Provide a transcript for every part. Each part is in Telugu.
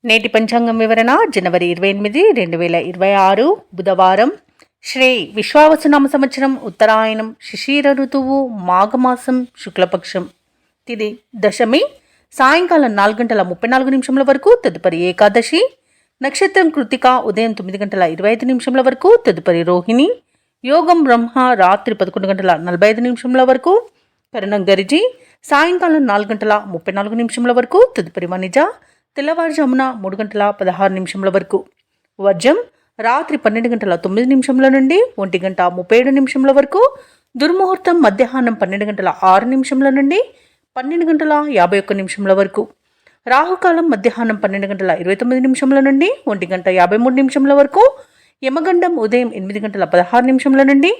నేటి పంచాంగం వివరణ జనవరి 28, 2026 బుధవారం. శ్రీ విశ్వావసునామ సంవత్సరం ఉత్తరాయణం, శిశిర ఋతువు, మాఘమాసం, శుక్లపక్షం. తిది దశమి, సాయంకాలం 4:34 వరకు. తదుపరి ఏకాదశి. నక్షత్రం కృతిక, ఉదయం 9:25 వరకు. తదుపరి రోహిణి. యోగం బ్రహ్మ, రాత్రి 11:45 వరకు. కరణం గరిజి, సాయంకాలం 4:34 వరకు. తదుపరి వనిజ, తెల్లవారుజామున 3:16 వరకు. వర్జం రాత్రి 12:09 నుండి 1:37 వరకు. దుర్ముహూర్తం మధ్యాహ్నం 12:06 నుండి 12:51 వరకు. రాహుకాలం మధ్యాహ్నం 12:29 నుండి 1:53 వరకు. యమగండం ఉదయం 8:16 నుండి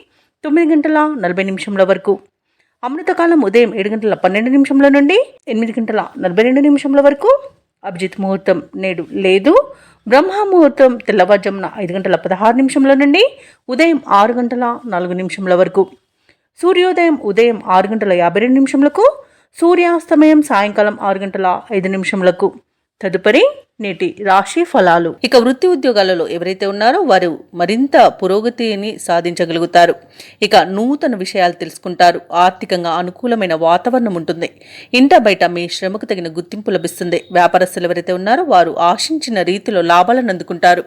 9:40 వరకు. అమృతకాలం ఉదయం 7:12 నుండి 8:42 వరకు. అభిజిత్ ముహూర్తం నేడు లేదు. బ్రహ్మ ముహూర్తం తెల్లవారుజామున 5:16 నుండి ఉదయం 6:04 వరకు. సూర్యోదయం ఉదయం 6:52 సూర్యాస్తమయం సాయంకాలం 6:05. తదుపరి నేటి రాశి ఫలాలు. ఇక వృత్తి ఉద్యోగాలలో ఎవరైతే ఉన్నారో వారు మరింత పురోగతిని సాధించగలుగుతారు. ఇక నూతన విషయాలు తెలుసుకుంటారు. ఆర్థికంగా అనుకూలమైన వాతావరణం ఉంటుంది. ఇంట బయట మీ శ్రమకు తగిన గుర్తింపు లభిస్తుంది. వ్యాపారస్తులు ఎవరైతే ఉన్నారో వారు ఆశించిన రీతిలో లాభాలను అందుకుంటారు.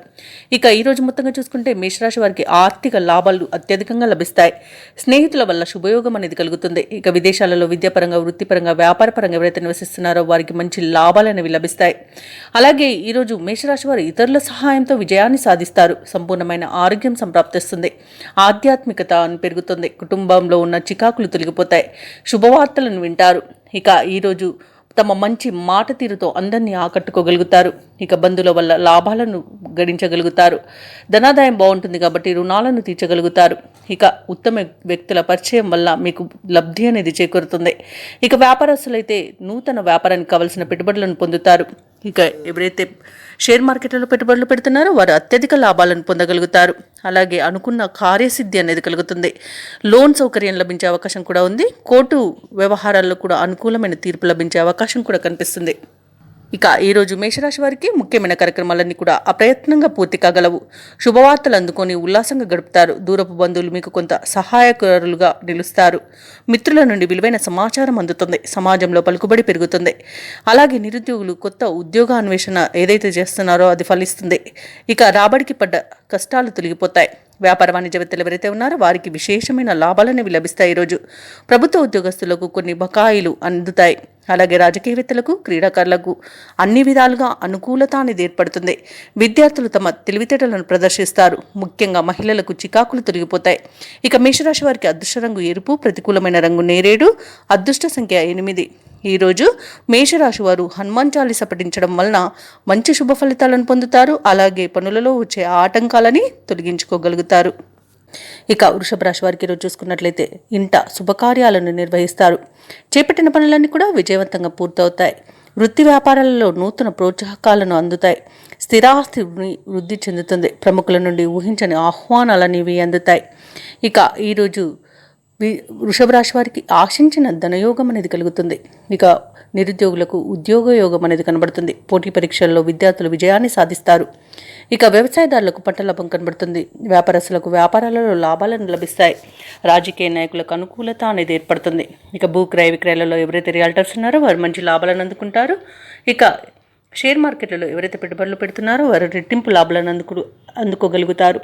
ఇక ఈ రోజు మొత్తంగా చూసుకుంటే మేషరాశి వారికి ఆర్థిక లాభాలు అత్యధికంగా లభిస్తాయి. స్నేహితుల వల్ల శుభయోగం అనేది కలుగుతుంది. ఇక విదేశాలలో విద్యాపరంగా, వృత్తిపరంగా, వ్యాపారపరంగా ఎవరైతే నివసిస్తున్నారో వారికి మంచి లాభాలు అనేవి లభిస్తాయి. అలాగే ఈరోజు మేషరాశి వారు ఇతరుల సహాయంతో విజయాన్ని సాధిస్తారు. సంపూర్ణమైన ఆరోగ్యం సంప్రాప్తిస్తుంది. ఆధ్యాత్మికత పెరుగుతుంది. కుటుంబంలో ఉన్న చికాకులు తొలగిపోతాయి. శుభవార్తలను వింటారు. ఇక ఈరోజు తమ మంచి మాట తీరుతో అందరినీ ఆకట్టుకోగలుగుతారు. ఇక బంధువుల వల్ల లాభాలను గడించగలుగుతారు. ధనాదాయం బాగుంటుంది కాబట్టి రుణాలను తీర్చగలుగుతారు. ఇక ఉత్తమ వ్యక్తుల పరిచయం వల్ల మీకు లబ్ధి అనేది చేకూరుతుంది. ఇక వ్యాపారస్తులైతే నూతన వ్యాపారానికి కావలసిన పెట్టుబడులను పొందుతారు. ఇక ఎవరైతే షేర్ మార్కెట్లలో పెట్టుబడులు పెడుతున్నారో వారు అత్యధిక లాభాలను పొందగలుగుతారు. అలాగే అనుకున్న కార్యసిద్ధి అనేది కలుగుతుంది. లోన్ సౌకర్యం లభించే అవకాశం కూడా ఉంది. కోర్టు వ్యవహారాల్లో కూడా అనుకూలమైన తీర్పు లభించే అవకాశం కూడా కనిపిస్తుంది. ఇక ఈరోజు మేషరాశి వారికి ముఖ్యమైన కార్యక్రమాలన్నీ కూడా అప్రయత్నంగా పూర్తి కాగలవు. శుభవార్తలు అందుకొని ఉల్లాసంగా గడుపుతారు. దూరపు బంధువులు మీకు కొంత సహాయకులుగా నిలుస్తారు. మిత్రుల నుండి విలువైన సమాచారం అందుతుంది. సమాజంలో పలుకుబడి పెరుగుతుంది. అలాగే నిరుద్యోగులు కొత్త ఉద్యోగ అన్వేషణ ఏదైతే చేస్తున్నారో అది ఫలిస్తుంది. ఇక రాబడికి పడ్డ కష్టాలు తొలగిపోతాయి. వ్యాపార వాణిజ్యవేత్తలు ఎవరైతే ఉన్నారో వారికి విశేషమైన లాభాలనేవి లభిస్తాయి. ఈరోజు ప్రభుత్వ ఉద్యోగస్తులకు కొన్ని బకాయిలు అందుతాయి. అలాగే రాజకీయవేత్తలకు, క్రీడాకారులకు అన్ని విధాలుగా అనుకూలత అనేది ఏర్పడుతుంది. విద్యార్థులు తమ తెలివితేటలను ప్రదర్శిస్తారు. ముఖ్యంగా మహిళలకు చికాకులు తొలగిపోతాయి. ఇక మేషరాశి వారికి అదృష్ట రంగు ఎరుపు, ప్రతికూలమైన రంగు నేరేడు, అదృష్ట సంఖ్య 8. ఈరోజు మేషరాశి వారు హనుమాన్ చాలీస పఠించడం వలన మంచి శుభ ఫలితాలను పొందుతారు. అలాగే పనులలో వచ్చే ఆటంకాలని తొలగించుకోగలుగుతారు. ఇక వృషభ రాశి వారికి ఈరోజు చూసుకున్నట్లయితే ఇంట శుభకార్యాలను నిర్వహిస్తారు. చేపట్టిన పనులన్నీ కూడా విజయవంతంగా పూర్తవుతాయి. వృత్తి వ్యాపారాలలో నూతన ప్రోత్సాహకాలను అందుతాయి. స్థిరాస్తి వృద్ధి చెందుతుంది. ప్రముఖుల నుండి ఊహించని ఆహ్వానాలనేవి అందుతాయి. ఇక ఈరోజు వృషభ రాశి వారికి ఆశించిన ధనయోగం అనేది కలుగుతుంది. ఇక నిరుద్యోగులకు ఉద్యోగ యోగం అనేది కనబడుతుంది. పోటీ పరీక్షల్లో విద్యార్థులు విజయాన్ని సాధిస్తారు. ఇక వ్యవసాయదారులకు పంట లాభం కనబడుతుంది. వ్యాపారస్తులకు వ్యాపారాలలో లాభాలను లభిస్తాయి. రాజకీయ నాయకులకు అనుకూలత అనేది ఏర్పడుతుంది. ఇక భూ క్రయ విక్రయాలలో ఎవరైతే రియల్టర్స్ ఉన్నారో వారు మంచి లాభాలను అందుకుంటారు. ఇక షేర్ మార్కెట్లలో ఎవరైతే పెట్టుబడులు పెడుతున్నారో వారు రెట్టింపు లాభాలను అందుకోగలుగుతారు.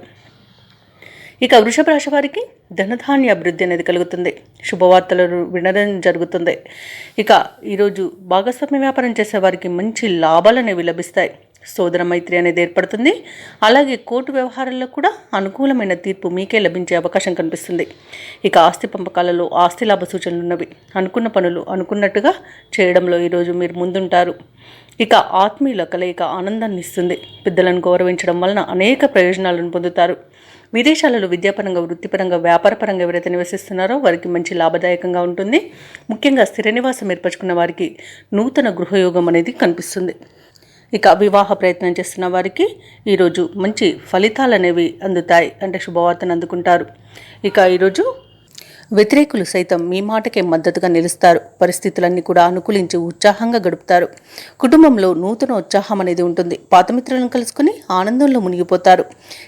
ఇక వృషభ రాశి వారికి ధనధాన్య అభివృద్ధి అనేది కలుగుతుంది. శుభవార్తలను వినడం జరుగుతుంది. ఇక ఈరోజు భాగస్వామ్య వ్యాపారం చేసే వారికి మంచి లాభాలు అనేవి లభిస్తాయి. సోదర మైత్రి అనేది ఏర్పడుతుంది. అలాగే కోర్టు వ్యవహారాల్లో కూడా అనుకూలమైన తీర్పు మీకే లభించే అవకాశం కనిపిస్తుంది. ఇక ఆస్తి పంపకాలలో ఆస్తి లాభ సూచనలు ఉన్నవి. అనుకున్న పనులు అనుకున్నట్టుగా చేయడంలో ఈరోజు మీరు ముందుంటారు. ఇక ఆత్మీయుల కలయిక ఆనందాన్ని ఇస్తుంది. పెద్దలను గౌరవించడం వలన అనేక ప్రయోజనాలను పొందుతారు. విదేశాలలో విద్యాపరంగా, వృత్తిపరంగా, వ్యాపారపరంగా ఎవరైతే నివసిస్తున్నారో వారికి మంచి లాభదాయకంగా ఉంటుంది. ముఖ్యంగా స్థిర నివాసం ఏర్పరచుకున్న వారికి నూతన గృహయోగం అనేది కనిపిస్తుంది. ఇక వివాహ ప్రయత్నం చేస్తున్న వారికి ఈరోజు మంచి ఫలితాలు అనేవి అందుతాయి. అంటే శుభవార్తను అందుకుంటారు. ఇక ఈరోజు వ్యతిరేకులు సైతం మీ మాటకే మద్దతుగా నిలుస్తారు. పరిస్థితులన్నీ కూడా అనుకూలించి ఉత్సాహంగా గడుపుతారు. కుటుంబంలో నూతన ఉత్సాహం అనేది ఉంటుంది. పాత మిత్రులను కలుసుకుని ఆనందంలో మునిగిపోతారు.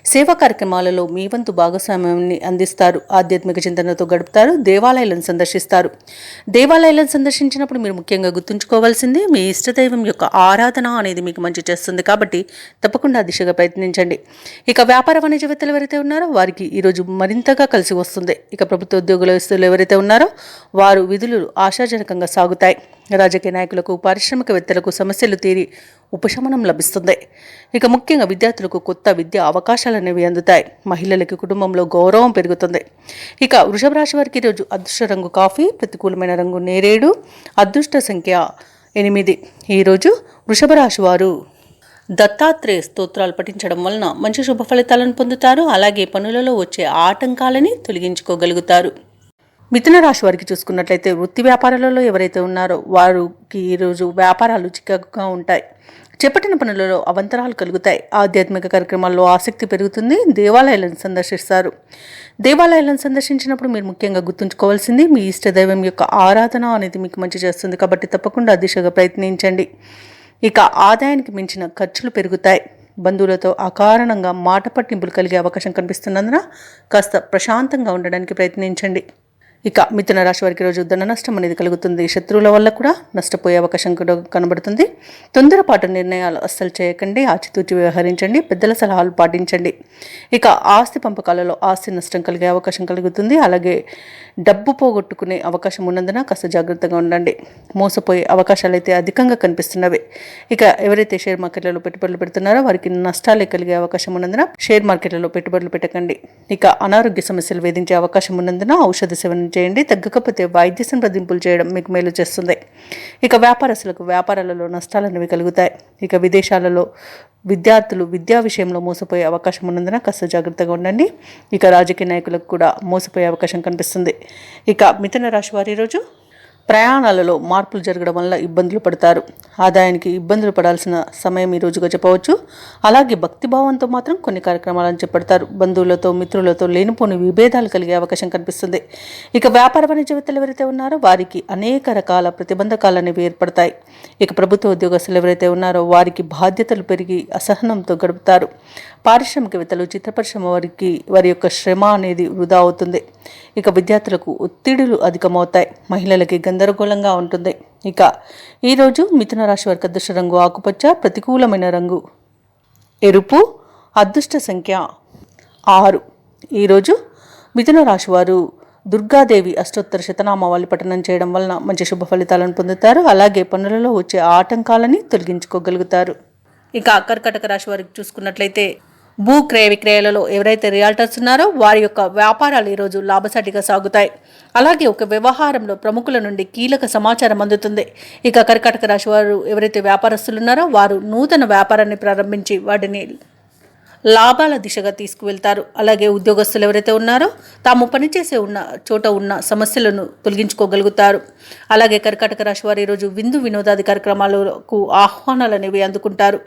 సేవా కార్యక్రమాలలో మీ వంతు భాగస్వామ్యాన్ని అందిస్తారు. ఆధ్యాత్మిక చింతనతో గడుపుతారు. దేవాలయాలను సందర్శిస్తారు. దేవాలయాలను సందర్శించినప్పుడు మీరు ముఖ్యంగా గుర్తుంచుకోవాల్సింది మీ ఇష్టదైవం యొక్క ఆరాధన అనేది మీకు మంచి చేస్తుంది. కాబట్టి తప్పకుండా ఆ దిశగా ప్రయత్నించండి. ఇక వ్యాపార వాణిజ్యవేత్తలు ఎవరైతే ఉన్నారో వారికి ఈరోజు మరింతగా కలిసి వస్తుంది. ఇక ప్రభుత్వ ఉద్యోగుల ఎవరైతే ఉన్నారో వారు విధులు ఆశాజనకంగా సాగుతాయి. రాజకీయ నాయకులకు పారిశ్రామికవేత్తలకు సమస్యలు తీరి ఉపశమనం లభిస్తుంది. ఇక ముఖ్యంగా విద్యార్థులకు కొత్త విద్యా అవకాశాలు అనేవి అందుతాయి. మహిళలకి కుటుంబంలో గౌరవం పెరుగుతుంది. ఇక వృషభ రాశి వారికి ఈరోజు అదృష్ట రంగు కాఫీ, ప్రతికూలమైన రంగు నేరేడు, అదృష్ట సంఖ్య 8. ఈరోజు వృషభ రాశి వారు దత్తాత్రేయ స్తోత్రాలు పఠించడం వలన మంచి శుభ ఫలితాలను పొందుతారు. అలాగే పనులలో వచ్చే ఆటంకాలని తొలగించుకోగలుగుతారు. మిథున రాశి వారికి చూసుకున్నట్లయితే వృత్తి వ్యాపారాలలో ఎవరైతే ఉన్నారో వారికి ఈరోజు వ్యాపారాలు చిక్కగా ఉంటాయి. చేపట్టిన పనులలో అవంతరాలు కలుగుతాయి. ఆధ్యాత్మిక కార్యక్రమాల్లో ఆసక్తి పెరుగుతుంది. దేవాలయాలను సందర్శిస్తారు. దేవాలయాలను సందర్శించినప్పుడు మీరు ముఖ్యంగా గుర్తుంచుకోవాల్సింది మీ ఇష్టదైవం యొక్క ఆరాధన అనేది మీకు మంచి చేస్తుంది. కాబట్టి తప్పకుండా దిశగా ప్రయత్నించండి. ఇక ఆదాయానికి మించిన ఖర్చులు పెరుగుతాయి. బంధువులతో అకారణంగా మాట పట్టింపులు కలిగే అవకాశం కనిపిస్తున్నందున కాస్త ప్రశాంతంగా ఉండడానికి ప్రయత్నించండి. ఇక మిథున రాశి వారికి రోజు ధన నష్టం అనేది కలుగుతుంది. శత్రువుల వల్ల కూడా నష్టపోయే అవకాశం కూడా కనబడుతుంది. తొందరపాటు నిర్ణయాలు అస్సలు చేయకండి. ఆచితూచి వ్యవహరించండి. పెద్దల సలహాలు పాటించండి. ఇక ఆస్తి పంపకాలలో ఆస్తి నష్టం కలిగే అవకాశం కలుగుతుంది. అలాగే డబ్బు పోగొట్టుకునే అవకాశం ఉన్నందున కాస్త జాగ్రత్తగా ఉండండి. మోసపోయే అవకాశాలు అయితే అధికంగా కనిపిస్తున్నవి. ఇక ఎవరైతే షేర్ మార్కెట్లలో పెట్టుబడులు పెడుతున్నారో వారికి నష్టాలే కలిగే అవకాశం ఉన్నందున షేర్ మార్కెట్లలో పెట్టుబడులు పెట్టకండి. ఇక అనారోగ్య సమస్యలు వేధించే అవకాశం ఉన్నందున ఔషధ సేవన చేయండి. తగ్గకపోతే వైద్య సంప్రదింపులు చేయడం మీకు మేలు చేస్తుంది. ఇక వ్యాపారస్తులకు వ్యాపారాలలో నష్టాలు అనేవి కలుగుతాయి. ఇక విదేశాలలో విద్యార్థులు విద్యా విషయంలో మోసపోయే అవకాశం ఉన్నందున కాస్త జాగ్రత్తగా ఉండండి. ఇక రాజకీయ నాయకులకు కూడా మోసపోయే అవకాశం కనిపిస్తుంది. ఇక మిథున రాశి వారి రోజు ప్రయాణాలలో మార్పులు జరగడం వల్ల ఇబ్బందులు పడతారు. ఆదాయానికి ఇబ్బందులు పడాల్సిన సమయం ఈ రోజుగా చెప్పవచ్చు. అలాగే భక్తిభావంతో మాత్రం కొన్ని కార్యక్రమాలను చేపడతారు. బంధువులతో మిత్రులతో లేనిపోని విభేదాలు కలిగే అవకాశం కనిపిస్తుంది. ఇక వ్యాపార వాణిజ్యవేత్తలు ఎవరైతే ఉన్నారో వారికి అనేక రకాల ప్రతిబంధకాలు అనేవి ఏర్పడతాయి. ఇక ప్రభుత్వ ఉద్యోగస్తులు ఎవరైతే ఉన్నారో వారికి బాధ్యతలు పెరిగి అసహనంతో గడుపుతారు. పారిశ్రామికవేత్తలు చిత్ర పరిశ్రమ వారికి వారి యొక్క శ్రమ అనేది వృధా అవుతుంది. ఇక విద్యార్థులకు ఒత్తిడులు అధికమవుతాయి. మహిళలకి గందరగోళంగా ఉంటుంది. ఇక ఈరోజు మిథున రాశి వారికి అదృష్ట రంగు ఆకుపచ్చ, ప్రతికూలమైన రంగు ఎరుపు, అదృష్ట సంఖ్య 6. ఈరోజు మిథున రాశి వారు దుర్గాదేవి అష్టోత్తర శతనామావళి పఠనం చేయడం వలన మంచి శుభ ఫలితాలను పొందుతారు. అలాగే పనులలో వచ్చే ఆటంకాలని తొలగించుకోగలుగుతారు. ఇక కర్కాటక రాశి వారికి చూసుకున్నట్లయితే భూ క్రయ విక్రయాలలో ఎవరైతే రియాల్టర్స్ ఉన్నారో వారి యొక్క వ్యాపారాలు ఈరోజు లాభసాటిగా సాగుతాయి. అలాగే ఒక వ్యవహారంలో ప్రముఖుల నుండి కీలక సమాచారం అందుతుంది. ఇక కర్కాటక రాశి వారు ఎవరైతే వ్యాపారస్తులు ఉన్నారో వారు నూతన వ్యాపారాన్ని ప్రారంభించి వాటిని లాభాల దిశగా తీసుకువెళ్తారు. అలాగే ఉద్యోగస్తులు ఎవరైతే ఉన్నారో తాము పనిచేసే చోట ఉన్న సమస్యలను తొలగించుకోగలుగుతారు. అలాగే కర్కాటక రాశి వారు ఈరోజు విందు వినోదాది కార్యక్రమాలకు ఆహ్వానాలు అనేవి అందుకుంటారు.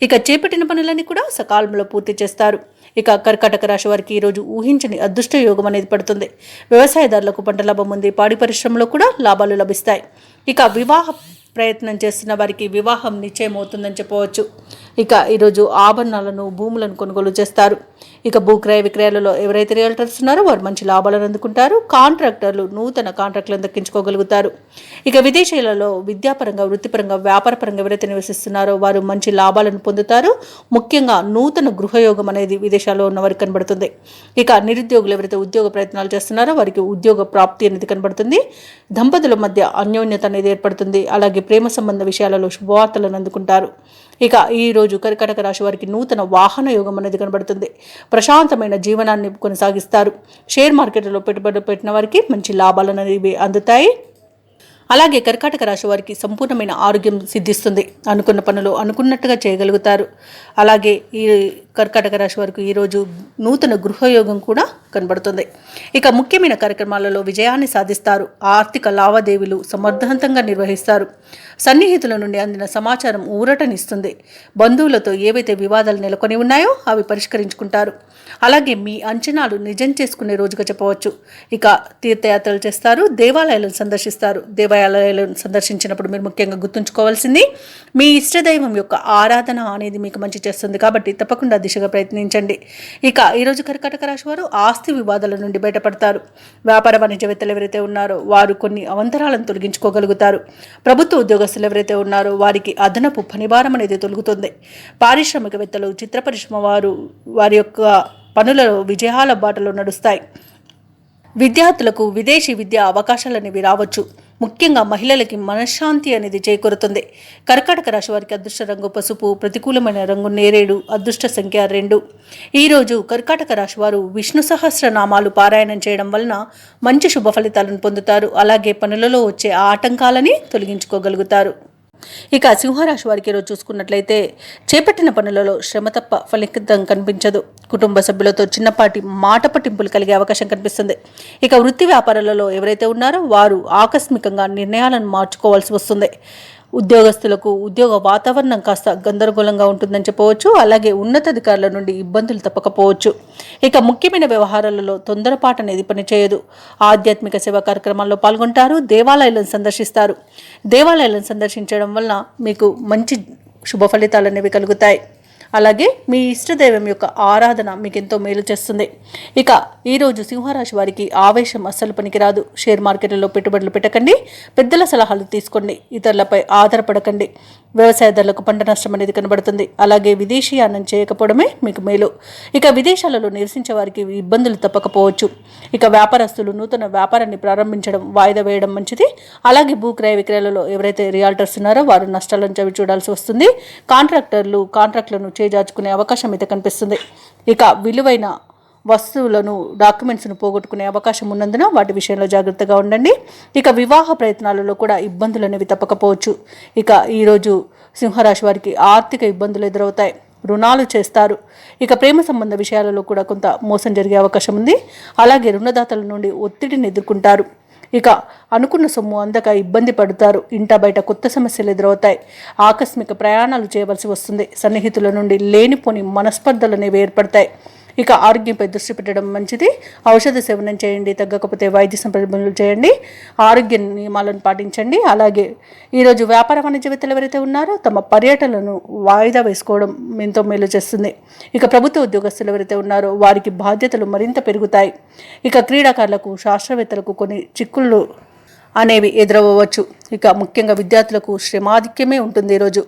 ఇక చేపట్టిన పనులన్నీ కూడా సకాలంలో పూర్తి చేస్తారు. ఇక కర్కాటక రాశి వారికి ఈరోజు ఊహించని అదృష్ట యోగం అనేది పడుతుంది. వ్యవసాయదారులకు పంట లాభం ఉంది. పాడి పరిశ్రమలో కూడా లాభాలు లభిస్తాయి. ఇక వివాహ ప్రయత్నం చేస్తున్న వారికి వివాహం నిశ్చయం అవుతుందని చెప్పవచ్చు. ఇక ఈరోజు ఆభరణాలను భూములను కొనుగోలు చేస్తారు. ఇక భూక్రయ విక్రయాలలో ఎవరైతే రియల్టర్స్ ఉన్నారో వారు మంచి లాభాలను అందుకుంటారు. కాంట్రాక్టర్లు నూతన కాంట్రాక్టులను దక్కించుకోగలుగుతారు. ఇక విదేశీయులలో విద్యాపరంగా వృత్తిపరంగా వ్యాపారపరంగా ఎవరైతే నివసిస్తున్నారో వారు మంచి లాభాలను పొందుతారు. ముఖ్యంగా నూతన గృహయోగం అనేది విదేశాల్లో ఉన్న వారికి కనబడుతుంది. ఇక నిరుద్యోగులు ఎవరైతే ఉద్యోగ ప్రయత్నాలు చేస్తున్నారో వారికి ఉద్యోగ ప్రాప్తి అనేది కనబడుతుంది. దంపతుల మధ్య అన్యోన్యత అనేది ఏర్పడుతుంది. అలాగే ప్రేమ సంబంధ విషయాలలో శుభవార్తలను అందుకుంటారు. ఇక ఈ రోజు కర్కాటక రాశి వారికి నూతన వాహన యోగం అనేది కనబడుతుంది. ప్రశాంతమైన జీవనాన్ని కొనసాగిస్తారు. షేర్ మార్కెట్లో పెట్టుబడులు పెట్టిన వారికి మంచి లాభాలను అనేవి అందుతాయి. అలాగే కర్కాటక రాశి వారికి సంపూర్ణమైన ఆరోగ్యం సిద్ధిస్తుంది. అనుకున్న పనులు అనుకున్నట్టుగా చేయగలుగుతారు. అలాగే ఈ కర్కాటక రాశి వారికి ఈరోజు నూతన గృహయోగం కూడా కనబడుతుంది. ఇక ముఖ్యమైన కార్యక్రమాలలో విజయాన్ని సాధిస్తారు. ఆర్థిక లావాదేవీలు సమర్థవంతంగా నిర్వహిస్తారు. సన్నిహితుల నుండి అందిన సమాచారం ఊరటనిస్తుంది. బంధువులతో ఏవైతే వివాదాలు నెలకొని ఉన్నాయో అవి పరిష్కరించుకుంటారు. అలాగే మీ అంచనాలు నిజం చేసుకునే రోజుగా చెప్పవచ్చు. ఇక తీర్థయాత్రలు చేస్తారు, దేవాలయాలను సందర్శిస్తారు. దేవాలయాలను సందర్శించినప్పుడు మీరు ముఖ్యంగా గుర్తుంచుకోవాల్సింది మీ ఇష్టదైవం యొక్క ఆరాధన అనేది మీకు మంచి చేస్తుంది కాబట్టి తప్పకుండా దిశగా ప్రయత్నించండి. ఇక ఈరోజు కర్కాటక రాశి వారు ఆస్తి వివాదాల నుండి బయటపడతారు. వ్యాపార వాణిజ్యవేత్తలు ఎవరైతే ఉన్నారో వారు కొన్ని అవంతరాలను తొలగించుకోగలుగుతారు. ప్రభుత్వ ఉద్యోగస్తులు ఎవరైతే ఉన్నారో వారికి అదనపు పనిభారం అనేది తొలగుతుంది. పారిశ్రామికవేత్తలు, చిత్ర పరిశ్రమ వారి యొక్క పనులలో విజయాల బాటలో నడుస్తాయి. విద్యార్థులకు విదేశీ విద్యా అవకాశాలు అనేవి రావచ్చు. ముఖ్యంగా మహిళలకి మనశ్శాంతి అనేది చేకూరుతుంది. కర్కాటక రాశి వారికి అదృష్ట రంగు పసుపు, ప్రతికూలమైన రంగు నేరేడు, అదృష్ట సంఖ్య 2. ఈరోజు కర్కాటక రాశి వారు విష్ణు సహస్రనామాలు పారాయణం చేయడం వలన మంచి శుభ ఫలితాలను పొందుతారు. అలాగే పనులలో వచ్చే ఆటంకాలని తొలగించుకోగలుగుతారు. ఇక సింహరాశి వారికి ఈరోజు చూసుకున్నట్లయితే చేపట్టిన పనులలో శ్రమ తప్ప ఫలితం కనిపించదు. కుటుంబ సభ్యులతో చిన్నపాటి మాట పట్టింపులు కలిగే అవకాశం కనిపిస్తుంది. ఇక వృత్తి వ్యాపారాలలో ఎవరైతే ఉన్నారో వారు ఆకస్మికంగా నిర్ణయాలను మార్చుకోవాల్సి వస్తుంది. ఉద్యోగస్తులకు ఉద్యోగ వాతావరణం కాస్త గందరగోళంగా ఉంటుందని చెప్పవచ్చు. అలాగే ఉన్నతాధికారుల నుండి ఇబ్బందులు తప్పకపోవచ్చు. ఇక ముఖ్యమైన వ్యవహారాలలో తొందరపాటు అనేది పనిచేయదు. ఆధ్యాత్మిక సేవా కార్యక్రమాల్లో పాల్గొంటారు. దేవాలయాలను సందర్శిస్తారు. దేవాలయాలను సందర్శించడం వలన మీకు మంచి శుభ ఫలితాలు అనేవి కలుగుతాయి. అలాగే మీ ఇష్టదైవం యొక్క ఆరాధన మీకు ఎంతో మేలు చేస్తుంది. ఇక ఈరోజు సింహరాశి వారికి ఆవేశం అస్సలు పనికిరాదు. షేర్ మార్కెట్లలో పెట్టుబడులు పెట్టకండి. పెద్దల సలహాలు తీసుకోండి. ఇతరులపై ఆధారపడకండి. వ్యవసాయదారులకు పంట నష్టం అనేది కనబడుతుంది. అలాగే విదేశీయానం చేయకపోవడమే మీకు మేలు. ఇక విదేశాలలో నివసించే వారికి ఇబ్బందులు తప్పకపోవచ్చు. ఇక వ్యాపారస్తులు నూతన వ్యాపారాన్ని ప్రారంభించడం వాయిదా వేయడం మంచిది. అలాగే భూక్రయ విక్రయాలలో ఎవరైతే రియాల్టర్స్ ఉన్నారో వారు నష్టాలను చవి చూడాల్సి వస్తుంది. కాంట్రాక్టులను చేజార్చుకునే అవకాశం అయితే కనిపిస్తుంది. ఇక విలువైన వస్తువులను, డాక్యుమెంట్స్ను పోగొట్టుకునే అవకాశం ఉన్నందున వాటి విషయంలో జాగ్రత్తగా ఉండండి. ఇక వివాహ ప్రయత్నాలలో కూడా ఇబ్బందులు అనేవి తప్పకపోవచ్చు. ఇక ఈరోజు సింహరాశి వారికి ఆర్థిక ఇబ్బందులు ఎదురవుతాయి. రుణాలు చేస్తారు. ఇక ప్రేమ సంబంధ విషయాలలో కూడా కొంత మోసం జరిగే అవకాశం ఉంది. అలాగే రుణదాతల నుండి ఒత్తిడిని ఎదుర్కొంటారు. ఇక అనుకున్న సొమ్ము అందక ఇబ్బంది పడతారు. ఇంట బయట కొత్త సమస్యలు ఎదురవుతాయి. ఆకస్మిక ప్రయాణాలు చేయవలసి వస్తుంది. సన్నిహితుల నుండి లేనిపోని మనస్పర్ధలు అనేవి ఏర్పడతాయి. ఇక ఆరోగ్యంపై దృష్టి పెట్టడం మంచిది. ఔషధ సేవనం చేయండి. తగ్గకపోతే వైద్య సంప్రదింపులు చేయండి. ఆరోగ్య నియమాలను పాటించండి. అలాగే ఈరోజు వ్యాపార వాణిజ్యవేత్తలు ఎవరైతే ఉన్నారో తమ పర్యటనలను వాయిదా వేసుకోవడం ఎంతో మేలు చేస్తుంది. ఇక ప్రభుత్వ ఉద్యోగస్తులు ఎవరైతే ఉన్నారో వారికి బాధ్యతలు మరింత పెరుగుతాయి. ఇక క్రీడాకారులకు, శాస్త్రవేత్తలకు కొన్ని చిక్కుళ్ళు అనేవి ఎదురవ్వచ్చు. ఇక ముఖ్యంగా విద్యార్థులకు శ్రమాధిక్యమే ఉంటుంది. ఈరోజు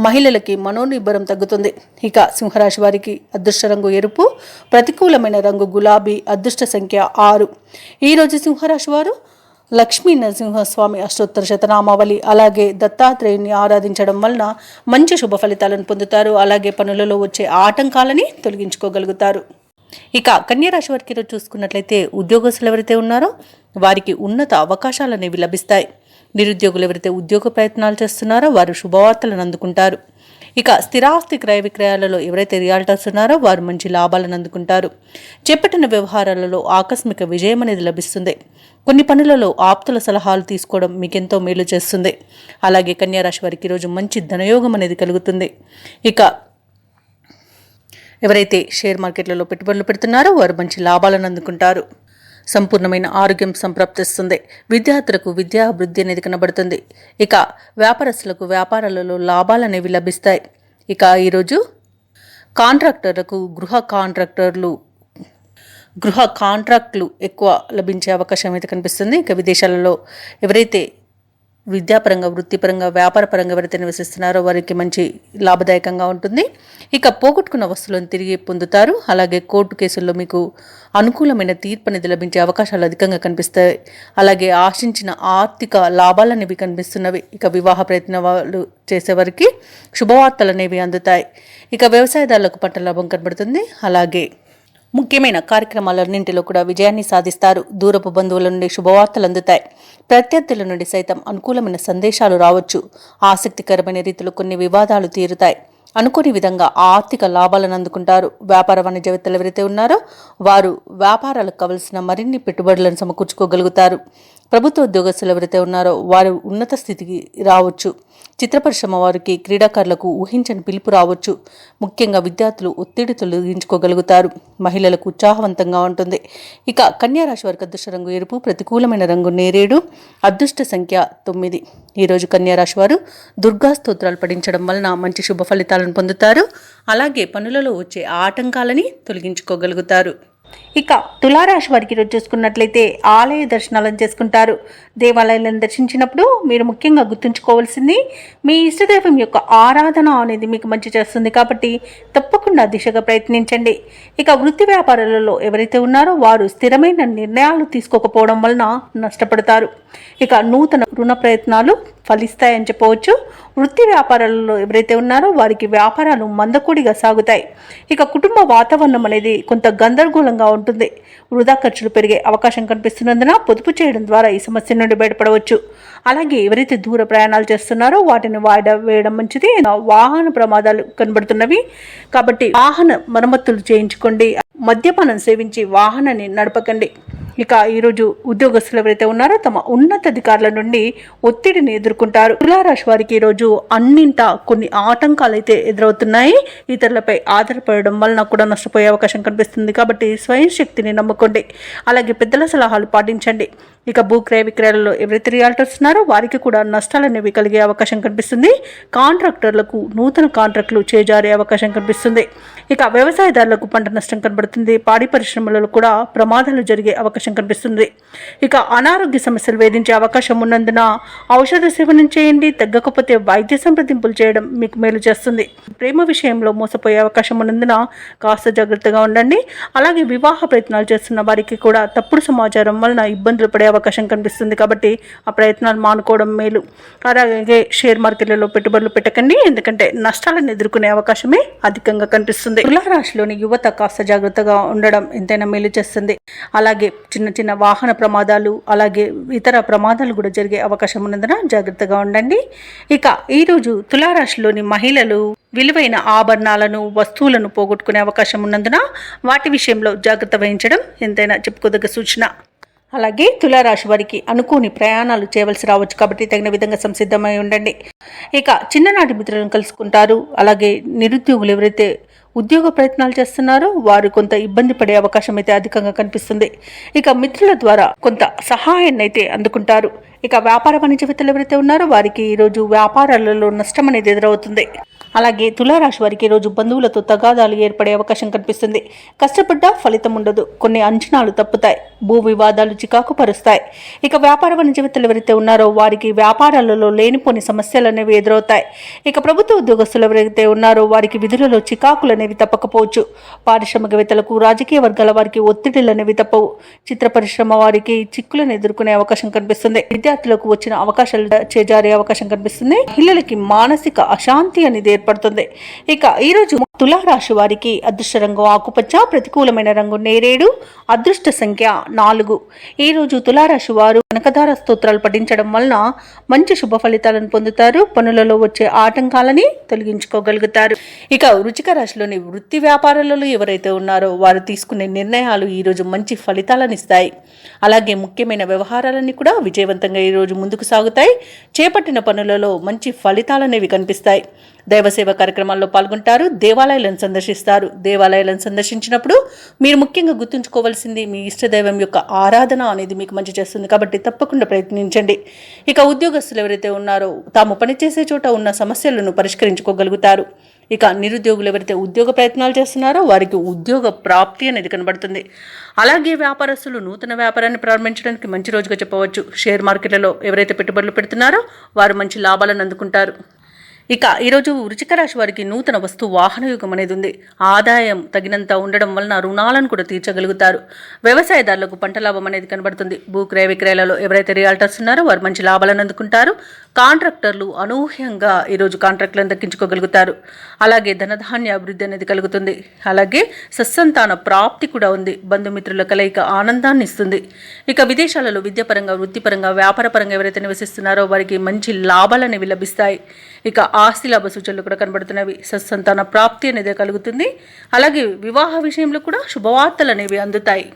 మహిళలకి మనోనిబ్బరం తగ్గుతుంది. ఇక సింహరాశి వారికి అదృష్ట రంగు ఎరుపు, ప్రతికూలమైన రంగు గులాబీ, అదృష్ట సంఖ్య 6. ఈరోజు సింహరాశి వారు లక్ష్మీ నరసింహస్వామి అష్టోత్తర శతనామావళి అలాగే దత్తాత్రేయుని ఆరాధించడం వలన మంచి శుభ ఫలితాలను పొందుతారు. అలాగే పనులలో వచ్చే ఆటంకాలని తొలగించుకోగలుగుతారు. ఇక కన్యారాశి వారికి ఈరోజు చూసుకున్నట్లయితే ఉద్యోగస్తులు ఎవరైతే ఉన్నారో వారికి ఉన్నత అవకాశాలు అనేవి లభిస్తాయి. నిరుద్యోగులు ఎవరైతే ఉద్యోగ ప్రయత్నాలు చేస్తున్నారో వారు శుభవార్తలను అందుకుంటారు. ఇక స్థిరాస్తి క్రయ విక్రయాలలో ఎవరైతే రియాల్టర్స్ ఉన్నారో వారు మంచి లాభాలను అందుకుంటారు. చేపట్టిన వ్యవహారాలలో ఆకస్మిక విజయం అనేది లభిస్తుంది. కొన్ని పనులలో ఆప్తుల సలహాలు తీసుకోవడం మీకెంతో మేలు చేస్తుంది. అలాగే కన్యారాశి వారికి ఈరోజు మంచి ధనయోగం అనేది కలుగుతుంది. ఇక ఎవరైతే షేర్ మార్కెట్లలో పెట్టుబడులు పెడుతున్నారో వారు మంచి లాభాలను అందుకుంటారు. సంపూర్ణమైన ఆరోగ్యం సంప్రాప్తిస్తుంది. విద్యార్థులకు విద్యా అభివృద్ధి అనేది కనబడుతుంది. ఇక వ్యాపారస్తులకు వ్యాపారాలలో లాభాలు అనేవి లభిస్తాయి. ఇక ఈరోజు కాంట్రాక్టర్లకు గృహ కాంట్రాక్టులు ఎక్కువ లభించే అవకాశం అయితే కనిపిస్తుంది. ఇక విదేశాలలో ఎవరైతే విద్యాపరంగా, వృత్తిపరంగా, వ్యాపారపరంగా ఎవరైతే నివసిస్తున్నారో వారికి మంచి లాభదాయకంగా ఉంటుంది. ఇక పోగొట్టుకున్న వస్తువులను తిరిగి పొందుతారు. అలాగే కోర్టు కేసుల్లో మీకు అనుకూలమైన తీర్పు అనేది లభించే అవకాశాలు అధికంగా కనిపిస్తాయి. అలాగే ఆశించిన ఆర్థిక లాభాలు అనేవి కనిపిస్తున్నవి. ఇక వివాహ ప్రయత్నాలు చేసేవారికి శుభవార్తలు అనేవి అందుతాయి. ఇక వ్యవసాయదారులకు పంట లాభం కనబడుతుంది. అలాగే ముఖ్యమైన కార్యక్రమాలన్నింటిలో కూడా విజయాన్ని సాధిస్తారు. దూరపు బంధువుల నుండి శుభవార్తలు అందుతాయి. ప్రత్యర్థుల నుండి సైతం అనుకూలమైన సందేశాలు రావచ్చు. ఆసక్తికరమైన రీతిలో కొన్ని వివాదాలు తీరుతాయి. అనుకోని విధంగా ఆర్థిక లాభాలను అందుకుంటారు. వ్యాపార వాణిజ్యవేత్తలు ఎవరైతే ఉన్నారో వారు వ్యాపారాలకు కావలసిన మరిన్ని పెట్టుబడులను సమకూర్చుకోగలుగుతారు. ప్రభుత్వ ఉద్యోగస్తులు ఎవరైతే ఉన్నారో వారు ఉన్నత స్థితికి రావచ్చు. చిత్ర పరిశ్రమ వారికి, క్రీడాకారులకు ఊహించని పిలుపు రావచ్చు. ముఖ్యంగా విద్యార్థులు ఒత్తిడి తొలగించుకోగలుగుతారు. మహిళలకు ఉత్సాహవంతంగా ఉంటుంది. ఇక కన్యా రాశి వారికి అదృష్ట రంగు ఎరుపు, ప్రతికూలమైన రంగు నేరేడు, అదృష్ట సంఖ్య 9. ఈరోజు కన్యా రాశి వారు దుర్గా స్తోత్రాలు పఠించడం వలన మంచి శుభ ఫలితాలను పొందుతారు. అలాగే పనులలో వచ్చే ఆటంకాలని తొలగించుకోగలుగుతారు. ఇక తులారాశి వారికి ఈరోజు చూసుకున్నట్లయితే ఆలయ దర్శనాలను చేసుకుంటారు. దేవాలయాలను దర్శించినప్పుడు మీరు ముఖ్యంగా గుర్తుంచుకోవాల్సింది మీ ఇష్టదైవం యొక్క ఆరాధన అనేది మీకు మంచి చేస్తుంది కాబట్టి తప్పకుండా దిశగా ప్రయత్నించండి. ఇక వృత్తి వ్యాపారాలలో ఎవరైతే ఉన్నారో వారు స్థిరమైన నిర్ణయాలు తీసుకోకపోవడం వలన నష్టపడతారు. ఇక నూతన రుణ ప్రయత్నాలు ఫలిస్తాయని చెప్పవచ్చు. వృత్తి వ్యాపారాలలో ఎవరైతే ఉన్నారో వారికి వ్యాపారాలు మందకొడిగా సాగుతాయి. ఇక కుటుంబ వాతావరణం అనేది కొంత గందరగోళంగా ఉంటుంది. వృధా ఖర్చులు పెరిగే అవకాశం కనిపిస్తున్నందున పొదుపు చేయడం ద్వారా ఈ సమస్య నుండి బయటపడవచ్చు. అలాగే ఎవరైతే దూర ప్రయాణాలు చేస్తున్నారో వాటిని వాయిదా వేయడం మంచిది. వాహన ప్రమాదాలు కనబడుతున్నవి కాబట్టి వాహన మరమ్మతులు చేయించుకోండి. మద్యపానం సేవించి వాహనాన్ని నడపకండి. ఇక ఈరోజు ఉద్యోగస్తులు ఎవరైతే ఉన్నారో తమ ఉన్నతాధికారుల నుండి ఒత్తిడిని ఎదుర్కొంటారు. తులారాశి వారికి ఈరోజు అన్నింటా కొన్ని ఆటంకాలు అయితే ఎదురవుతున్నాయి. ఇతరులపై ఆధారపడడం వలన కూడా నష్టపోయే అవకాశం కనిపిస్తుంది కాబట్టి స్వయం శక్తిని నమ్ముకోండి. అలాగే పెద్దల సలహాలు పాటించండి. ఇక భూక్రయ విక్రయాలలో ఎవరైతే రియాల్టర్స్ ఉన్నారో వారికి కూడా నష్టాలు అనేవి కలిగే అవకాశం కనిపిస్తుంది. కాంట్రాక్టర్లకు నూతన కాంట్రాక్టులు చేజారే అవకాశం కనిపిస్తుంది. ఇక వ్యవసాయదారులకు పంట నష్టం కనబడుతుంది. పాడి పరిశ్రమలలో కూడా ప్రమాదాలు జరిగే అవకాశం కనిపిస్తుంది. ఇక అనారోగ్య సమస్యలు వేధించే అవకాశం ఉన్నందున ఔషధ సేవనం చేయండి. తగ్గకపోతే వైద్య సంప్రదింపులు చేయడం మీకు మేలు చేస్తుంది. ప్రేమ విషయంలో మోసపోయే అవకాశం ఉన్నందున కాస్త జాగ్రత్తగా ఉండండి. అలాగే వివాహ ప్రయత్నాలు చేస్తున్న వారికి కూడా తప్పుడు సమాచారం వలన ఇబ్బందులు పడే అవకాశం కనిపిస్తుంది కాబట్టి ఆ ప్రయత్నాలు మానుకోవడం మేలు. అలాగే షేర్ మార్కెట్లలో పెట్టుబడులు పెట్టకండి, ఎందుకంటే నష్టాలను ఎదుర్కొనే అవకాశమే అధికంగా కనిపిస్తుంది. తులారాశిలోని యువత కాస్త జాగ్రత్తగా ఉండడం ఎంతైనా మేలు చేస్తుంది. అలాగే చిన్న చిన్న వాహన ప్రమాదాలు అలాగే ఇతర ప్రమాదాలు కూడా జరిగే అవకాశం ఉన్నందున జాగ్రత్తగా ఉండండి. ఇక ఈరోజు తులారాశిలోని మహిళలు విలువైన ఆభరణాలను, వస్తువులను పోగొట్టుకునే అవకాశం ఉన్నందున వాటి విషయంలో జాగ్రత్త వహించడం ఎంతైనా చెప్పుకోదగ్గ సూచన. అలాగే తులారాశి వారికి అనుకోని ప్రయాణాలు చేయవలసి రావచ్చు కాబట్టి తగిన విధంగా సంసిద్ధమై ఉండండి. ఇక చిన్ననాటి మిత్రులను కలుసుకుంటారు. అలాగే నిరుద్యోగులు ఎవరైతే ఉద్యోగ ప్రయత్నాలు చేస్తున్నారో వారు కొంత ఇబ్బంది పడే అవకాశం అయితే అధికంగా కనిపిస్తుంది. ఇక మిత్రుల ద్వారా కొంత సహాయాన్ని అయితే అందుకుంటారు. ఇక వ్యాపార వాణిజ్యవేత్తలు ఎవరైతే ఉన్నారో వారికి ఈరోజు వ్యాపారాలలో నష్టం అనేది ఎదురవుతుంది. అలాగే తులారాశి వారికి ఈరోజు బంధువులతో తగాదాలు ఏర్పడే అవకాశం కనిపిస్తుంది. కష్టపడ్డా ఫలితం ఉండదు. కొన్ని అంచనాలు తప్పుతాయి. భూ వివాదాలు చికాకు పరుస్తాయి. ఇక వ్యాపార వాణిజ్యవేత్తలు ఎవరైతే ఉన్నారో వారికి వ్యాపారాలలో లేనిపోని సమస్యలు అనేవి ఎదురవుతాయి. ఇక ప్రభుత్వ ఉద్యోగస్తులు ఎవరైతే ఉన్నారో వారికి విధులలో చికాకులు అనేవి తప్పకపోవచ్చు. పారిశ్రామికవేత్తలకు, రాజకీయ వర్గాల వారికి ఒత్తిడిలు అనేవి తప్పవు. చిత్ర పరిశ్రమ వారికి చిక్కులను ఎదుర్కొనే అవకాశం కనిపిస్తుంది. విద్యార్థులకు వచ్చిన అవకాశాలు చేజారే అవకాశం కనిపిస్తుంది. మహిళలకి మానసిక అశాంతి అనేది ఏర్పడుతుంది. ఇక ఈరోజు తులారాశి వారికి అదృష్ట రంగు ఆకుపచ్చ, ప్రతికూలమైన రంగు నేరేడు, అదృష్ట సంఖ్య 4. ఈరోజు తులారాశి వారు కనకధార స్తోత్రాలు పఠించడం వలన మంచి శుభ ఫలితాలను పొందుతారు. పనులలో వచ్చే ఆటంకాలని తొలగించుకోగలుగుతారు. ఇక వృశ్చిక రాశిలోని వృత్తి వ్యాపారాలలో ఎవరైతే ఉన్నారో వారు తీసుకునే నిర్ణయాలు ఈరోజు మంచి ఫలితాలను ఇస్తాయి. అలాగే ముఖ్యమైన వ్యవహారాలన్నీ కూడా విజయవంతంగా ఈరోజు ముందుకు సాగుతాయి. చేపట్టిన పనులలో మంచి ఫలితాలనేవి కనిపిస్తాయి. దైవసేవ కార్యక్రమాల్లో పాల్గొంటారు. దేవాలయాలను సందర్శిస్తారు. దేవాలయాలను సందర్శించినప్పుడు మీరు ముఖ్యంగా గుర్తుంచుకోవాల్సింది మీ ఇష్టదైవం యొక్క ఆరాధన అనేది మీకు మంచి చేస్తుంది కాబట్టి తప్పకుండా ప్రయత్నించండి. ఇక ఉద్యోగస్తులు ఎవరైతే ఉన్నారో తాము పనిచేసే చోట ఉన్న సమస్యలను పరిష్కరించుకోగలుగుతారు. ఇక నిరుద్యోగులు ఎవరైతే ఉద్యోగ ప్రయత్నాలు చేస్తున్నారో వారికి ఉద్యోగ ప్రాప్తి అనేది కనబడుతుంది. అలాగే వ్యాపారస్తులు నూతన వ్యాపారాన్ని ప్రారంభించడానికి మంచి రోజుగా చెప్పవచ్చు. షేర్ మార్కెట్లలో ఎవరైతే పెట్టుబడులు పెడుతున్నారో వారు మంచి లాభాలను అందుకుంటారు. ఇక ఈరోజు వృశ్చిక రాశి వారికి నూతన వస్తు వాహన యుగం అనేది ఉంది. ఆదాయం తగినంత ఉండడం వలన రుణాలను కూడా తీర్చగలుగుతారు. వ్యవసాయదారులకు పంట లాభం అనేది కనబడుతుంది. భూక్రయ విక్రయాలలో ఎవరైతే రియాల్టర్స్ ఉన్నారో వారు మంచి లాభాలను అందుకుంటారు. కాంట్రాక్టర్లు అనూహ్యంగా ఈరోజు కాంట్రాక్టులను దక్కించుకోగలుగుతారు. అలాగే ధనధాన్య అభివృద్ధి అనేది కలుగుతుంది. అలాగే సత్సంతాన ప్రాప్తి కూడా ఉంది. బంధుమిత్రుల కలయిక ఆనందాన్ని ఇస్తుంది. ఇక విదేశాలలో విద్యాపరంగా, వృత్తిపరంగా, వ్యాపారపరంగా ఎవరైతే నివసిస్తున్నారో వారికి మంచి లాభాలు అనేవి లభిస్తాయి. ఇక ఆస్తి లాభ సూచనలు కూడా కనబడుతున్నవి. సత్సంతాన ప్రాప్తి అనేది కలుగుతుంది. అలాగే వివాహ విషయంలో కూడా శుభవార్తలు అనేవి అందుతాయి.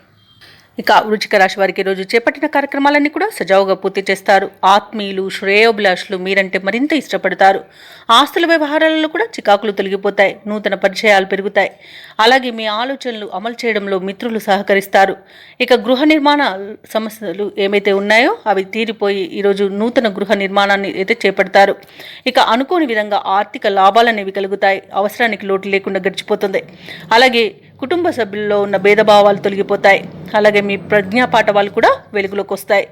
ఇక వృశ్చిక రాశి వారికి ఈరోజు చేపట్టిన కార్యక్రమాలన్నీ కూడా సజావుగా పూర్తి చేస్తారు. ఆత్మీయులు, శ్రేయోభిలాషులు మీరంటే మరింత ఇష్టపడతారు. ఆస్తుల వ్యవహారాలలో కూడా చికాకులు తొలగిపోతాయి. నూతన పరిచయాలు పెరుగుతాయి. అలాగే మీ ఆలోచనలు అమలు చేయడంలో మిత్రులు సహకరిస్తారు. ఇక గృహ నిర్మాణ సమస్యలు ఏమైతే ఉన్నాయో అవి తీరిపోయి ఈరోజు నూతన గృహ నిర్మాణాన్ని అయితే చేపడతారు. ఇక అనుకోని విధంగా ఆర్థిక లాభాలు అనేవి కలుగుతాయి. అవసరానికి లోటు లేకుండా గడిచిపోతుంది. అలాగే కుటుంబ సభ్యుల్లో ఉన్న భేదభావాలు తొలగిపోతాయి. అలాగే మీ ప్రజ్ఞాపాఠవాలు కూడా వెలుగులోకి వస్తాయి.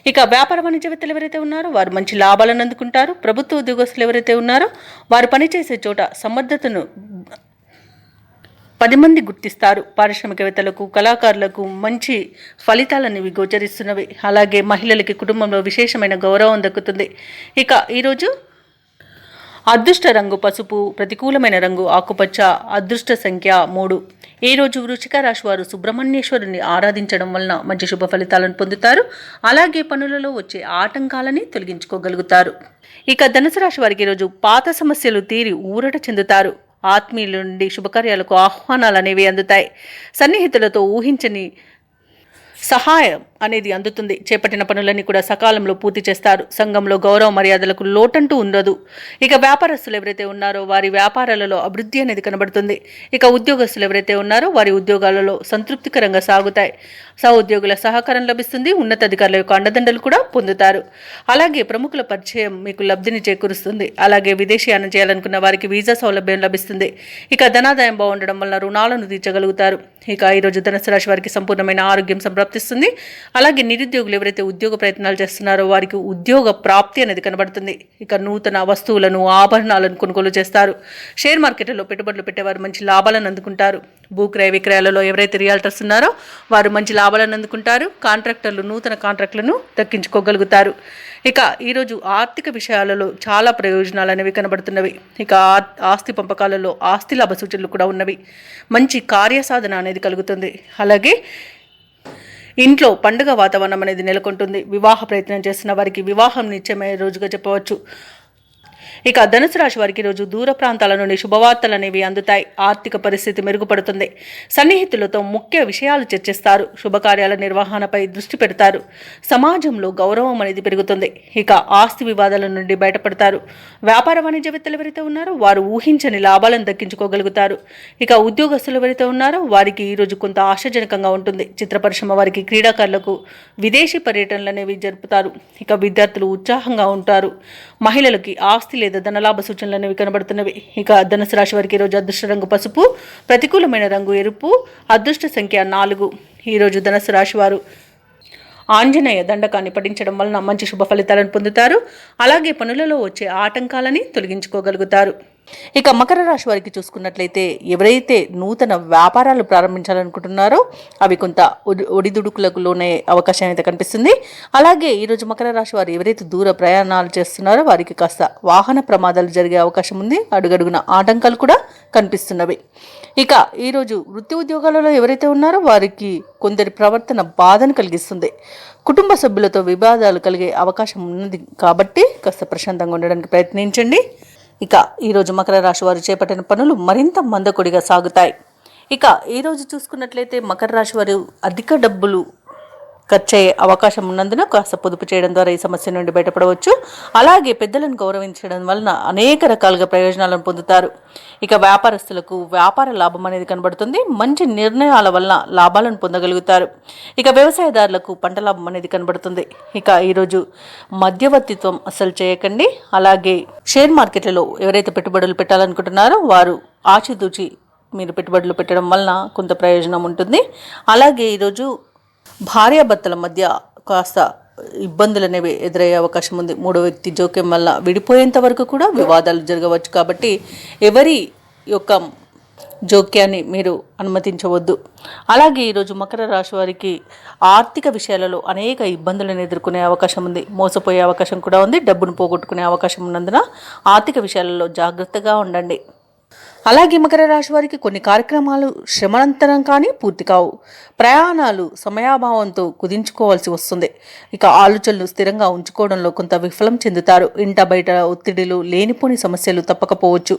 ఇక వ్యాపార వాణిజ్యవేత్తలు ఎవరైతే ఉన్నారో వారు మంచి లాభాలను అందుకుంటారు. ప్రభుత్వ ఉద్యోగస్తులు ఎవరైతే ఉన్నారో వారు పనిచేసే చోట సమర్థతను 10 మంది గుర్తిస్తారు. పారిశ్రామికవేత్తలకు, కళాకారులకు మంచి ఫలితాలనేవి గోచరిస్తున్నవి. అలాగే మహిళలకి కుటుంబంలో విశేషమైన గౌరవం దక్కుతుంది. ఇక ఈరోజు అదృష్ట రంగు పసుపు, ప్రతికూలమైన రంగు ఆకుపచ్చ, అదృష్ట సంఖ్య 3. ఈ రోజు వృశ్చిక రాశి వారు సుబ్రహ్మణ్యేశ్వరుని ఆరాధించడం వలన మంచి శుభ ఫలితాలను పొందుతారు. అలాగే పనులలో వచ్చే ఆటంకాలని తొలగించుకోగలుగుతారు. ఇక ధనుసు రాశి వారికి ఈరోజు పాత సమస్యలు తీరి ఊరట చెందుతారు. ఆత్మీయుల నుండి శుభకార్యాలకు ఆహ్వానాలు అనేవి అందుతాయి. సన్నిహితులతో ఊహించని సహాయం అనేది అందుతుంది. చేపట్టిన పనులన్నీ కూడా సకాలంలో పూర్తి చేస్తారు. సంఘంలో గౌరవ మర్యాదలకు లోటంటూ ఉండదు. ఇక వ్యాపారస్తులు ఎవరైతే ఉన్నారో వారి వ్యాపారాలలో అభివృద్ధి అనేది కనబడుతుంది. ఇక ఉద్యోగస్తులు ఎవరైతే ఉన్నారో వారి ఉద్యోగాలలో సంతృప్తికరంగా సాగుతాయి. సహోద్యోగుల సహకారం లభిస్తుంది. ఉన్నతాధికారుల యొక్క అండదండలు కూడా పొందుతారు. అలాగే ప్రముఖుల పరిచయం మీకు లబ్ధిని చేకూరుస్తుంది. అలాగే విదేశీయానం చేయాలనుకున్న వారికి వీసా సౌలభ్యం లభిస్తుంది. ఇక ధనాదాయం బాగుండడం వల్ల రుణాలను తీర్చగలుగుతారు. ఇక ఈరోజు ధనుసు రాశి వారికి సంపూర్ణమైన ఆరోగ్యం సంప్రాప్తిస్తుంది. అలాగే నిరుద్యోగులు ఎవరైతే ఉద్యోగ ప్రయత్నాలు చేస్తున్నారో వారికి ఉద్యోగ ప్రాప్తి అనేది కనబడుతుంది. ఇక నూతన వస్తువులను, ఆభరణాలను కొనుగోలు చేస్తారు. షేర్ మార్కెట్లో పెట్టుబడులు పెట్టేవారు మంచి లాభాలను అందుకుంటారు. భూక్రయ విక్రయాలలో ఎవరైతే రియాల్టర్స్ ఉన్నారో వారు మంచి లాభాలను అందుకుంటారు. కాంట్రాక్టర్లు నూతన కాంట్రాక్టులను దక్కించుకోగలుగుతారు. ఇక ఈరోజు ఆర్థిక విషయాలలో చాలా ప్రయోజనాలు అనేవి కనబడుతున్నవి. ఇక ఆస్తి పంపకాలలో ఆస్తి లాభ సూచనలు కూడా ఉన్నవి. మంచి కార్యసాధన అనేది కలుగుతుంది. అలాగే ఇంట్లో పండుగ వాతావరణం అనేది నెలకొంటుంది. వివాహ ప్రయత్నం చేస్తున్న వారికి వివాహం నిశ్చయమయ్యే రోజుగా చెప్పవచ్చు. ఇక ధనుసు రాశి వారికి రోజు దూర ప్రాంతాల నుండి శుభవార్తలు అనేవి అందుతాయి. ఆర్థిక పరిస్థితి మెరుగుపడుతుంది. సన్నిహితులతో ముఖ్య విషయాలు చర్చిస్తారు. శుభకార్యాల నిర్వహణపై దృష్టి పెడతారు. సమాజంలో గౌరవం అనేది పెరుగుతుంది. ఇక ఆస్తి వివాదాల నుండి బయటపడతారు. వ్యాపార వాణిజ్యవేత్తలు ఎవరైతే ఉన్నారో వారు ఊహించని లాభాలను దక్కించుకోగలుగుతారు. ఇక ఉద్యోగస్తులు ఎవరైతే ఉన్నారో వారికి ఈరోజు కొంత ఆశాజనకంగా ఉంటుంది. చిత్ర పరిశ్రమ వారికి, క్రీడాకారులకు విదేశీ పర్యటనలు అనేవి జరుపుతారు. ఇక విద్యార్థులు ఉత్సాహంగా ఉంటారు. మహిళలకి ఆస్తి లేదా ధనలాభ సూచనలు అనేవి కనబడుతున్నవి. ఇక ధనుసు రాశి వారికి ఈరోజు అదృష్ట రంగు పసుపు, ప్రతికూలమైన రంగు ఎరుపు, అదృష్ట సంఖ్య 4. ఈరోజు ధనుసు రాశి వారు ఆంజనేయ దండకాన్ని పఠించడం వలన మంచి శుభ ఫలితాలను పొందుతారు. అలాగే పనులలో వచ్చే ఆటంకాలని తొలగించుకోగలుగుతారు. ఇక మకర రాశి వారికి చూసుకున్నట్లయితే ఎవరైతే నూతన వ్యాపారాలు ప్రారంభించాలనుకుంటున్నారో అవి కొంత ఒడిదుడుకులకు లోనే అవకాశం అయితే కనిపిస్తుంది. అలాగే ఈరోజు మకర రాశి వారు ఎవరైతే దూర ప్రయాణాలు చేస్తున్నారో వారికి కాస్త వాహన ప్రమాదాలు జరిగే అవకాశం ఉంది. అడుగడుగున ఆటంకాలు కూడా కనిపిస్తున్నవి. ఇక ఈరోజు వృత్తి ఉద్యోగాలలో ఎవరైతే ఉన్నారో వారికి కొందరి ప్రవర్తన బాధను కలిగిస్తుంది. కుటుంబ సభ్యులతో వివాదాలు కలిగే అవకాశం ఉన్నది కాబట్టి కాస్త ప్రశాంతంగా ఉండడానికి ప్రయత్నించండి. ఇక ఈరోజు మకర రాశి వారు చేపట్టిన పనులు మరింత మందకొడిగా సాగుతాయి. ఇక ఈరోజు చూసుకున్నట్లయితే మకర రాశి వారు అధిక డబ్బులు ఖర్చయ్యే అవకాశం ఉన్నందున కాస్త పొదుపు చేయడం ద్వారా ఈ సమస్య నుండి బయటపడవచ్చు. అలాగే పెద్దలను గౌరవించడం వలన అనేక రకాలుగా ప్రయోజనాలను పొందుతారు. ఇక వ్యాపారస్తులకు వ్యాపార లాభం అనేది కనబడుతుంది. మంచి నిర్ణయాల వలన లాభాలను పొందగలుగుతారు. ఇక వ్యవసాయదారులకు పంట లాభం అనేది కనబడుతుంది. ఇక ఈరోజు మధ్యవర్తిత్వం అసలు చేయకండి. అలాగే షేర్ మార్కెట్లలో ఎవరైతే పెట్టుబడులు పెట్టాలనుకుంటున్నారో వారు ఆచితూచి మీరు పెట్టుబడులు పెట్టడం వలన కొంత ప్రయోజనం ఉంటుంది. అలాగే ఈరోజు భార్యాభర్తల మధ్య కాస్త ఇబ్బందులు అనేవి ఎదురయ్యే అవకాశం ఉంది. మూడో వ్యక్తి జోక్యం వల్ల విడిపోయేంత వరకు కూడా వివాదాలు జరగవచ్చు. కాబట్టి ఎవరి యొక్క జోక్యాన్ని మీరు అనుమతించవద్దు. అలాగే ఈరోజు మకర రాశి వారికి ఆర్థిక విషయాలలో అనేక ఇబ్బందులను ఎదుర్కొనే అవకాశం ఉంది. మోసపోయే అవకాశం కూడా ఉంది. డబ్బును పోగొట్టుకునే అవకాశం ఉన్నందున ఆర్థిక విషయాలలో జాగ్రత్తగా ఉండండి. అలాగే మకర రాశి వారికి కొన్ని కార్యక్రమాలు శ్రమనంతరం కానీ పూర్తి కావు. ప్రయాణాలు సమయాభావంతో కుదించుకోవాల్సి వస్తుంది. ఇక ఆలోచనలు స్థిరంగా ఉంచుకోవడంలో కొంత విఫలం చెందుతారు. ఇంట బయట ఒత్తిడిలు, లేనిపోని సమస్యలు తప్పకపోవచ్చు.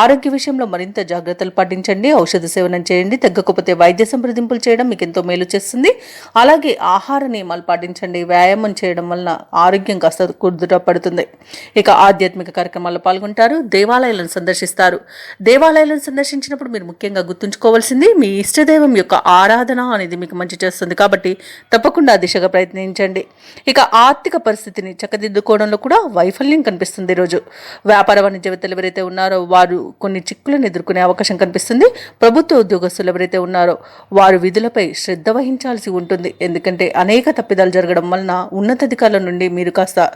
ఆరోగ్య విషయంలో మరింత జాగ్రత్తలు పాటించండి. ఔషధ సేవనం చేయండి. తగ్గకపోతే వైద్య సంప్రదింపులు చేయడం మీకు ఎంతో మేలు చేస్తుంది. అలాగే ఆహార నియమాలు పాటించండి. వ్యాయామం చేయడం వలన ఆరోగ్యం కాస్త కుదుటపడుతుంది. ఇక ఆధ్యాత్మిక కార్యక్రమాల్లో పాల్గొంటారు. దేవాలయాలను సందర్శిస్తారు. దేవాలయాలను సందర్శించినప్పుడు మీరు ముఖ్యంగా గుర్తుంచుకోవాల్సింది మీ ఇష్టదైవం యొక్క ఆరాధన అనేది మీకు మంచి చేస్తుంది. కాబట్టి తప్పకుండా దిశగా ప్రయత్నించండి. ఇక ఆర్థిక పరిస్థితిని చక్కదిద్దుకోవడంలో కూడా వైఫల్యం కనిపిస్తుంది. ఈరోజు వ్యాపార వాణిజ్యవేత్తలు ఎవరైతే ఉన్నారో వారు కొన్ని చిక్కులను ఎదుర్కొనే అవకాశం కనిపిస్తుంది. ప్రభుత్వ ఉద్యోగస్తులు ఎవరైతే ఉన్నారో వారు విధులపై శ్రద్ధ వహించాల్సి ఉంటుంది. ఎందుకంటే అనేక తప్పిదాలు జరగడం వలన ఉన్నతాధికారుల నుండి మీరు కాస్త